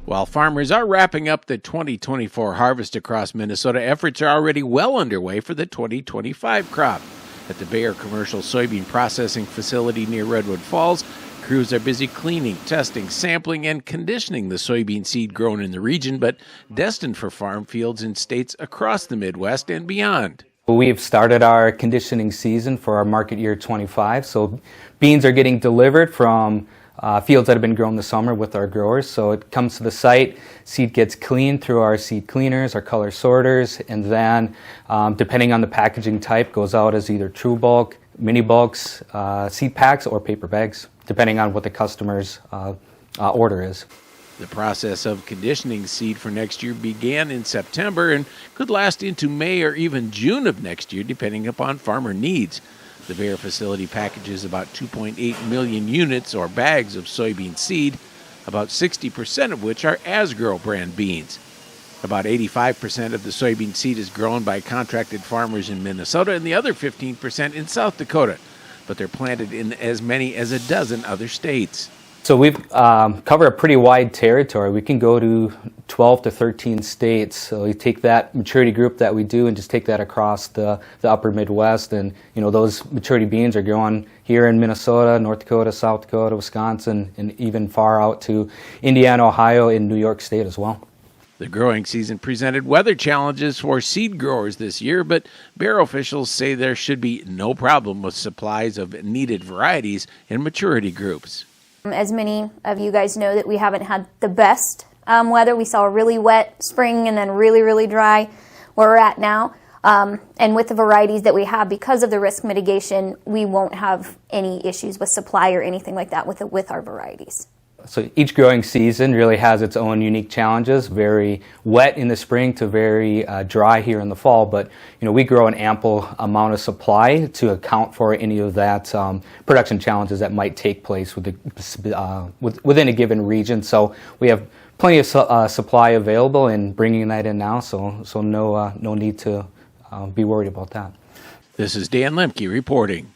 While farmers are wrapping up the 2024 harvest across Minnesota, efforts are already well underway for the 2025 crop. At the Bayer Commercial Soybean Processing Facility near Redwood Falls, crews are busy cleaning, testing, sampling, and conditioning the soybean seed grown in the region, but destined for farm fields in states across the Midwest and beyond. We've started our conditioning season for our market year 25, so beans are getting delivered from fields that have been grown this summer with our growers. So it comes to the site, seed gets cleaned through our seed cleaners, our color sorters, and then depending on the packaging type, goes out as either true bulk, mini bulks, seed packs, or paper bags, depending on what the customer's order is. The process of conditioning seed for next year began in September and could last into May or even June of next year, depending upon farmer needs. The Bayer facility packages about 2.8 million units or bags of soybean seed, about 60% of which are Asgrow brand beans. About 85% of the soybean seed is grown by contracted farmers in Minnesota and the other 15% in South Dakota, but they're planted in as many as a dozen other states. So we've covered a pretty wide territory. We can go to 12 to 13 states. So you take that maturity group that we do and just take that across the upper Midwest. And, you know, those maturity beans are growing here in Minnesota, North Dakota, South Dakota, Wisconsin, and even far out to Indiana, Ohio, and New York State as well. The growing season presented weather challenges for seed growers this year, but Bayer officials say there should be no problem with supplies of needed varieties in maturity groups. As many of you guys know, that we haven't had the best weather. We saw a really wet spring and then really, really dry where we're at now. And with the varieties that we have, because of the risk mitigation, we won't have any issues with supply or anything like that with our varieties. So each growing season really has its own unique challenges, very wet in the spring to very dry here in the fall. But, you know, we grow an ample amount of supply to account for any of that production challenges that might take place within a given region. So we have plenty of supply available and bringing that in now, so no need to be worried about that. This is Dan Lemke reporting.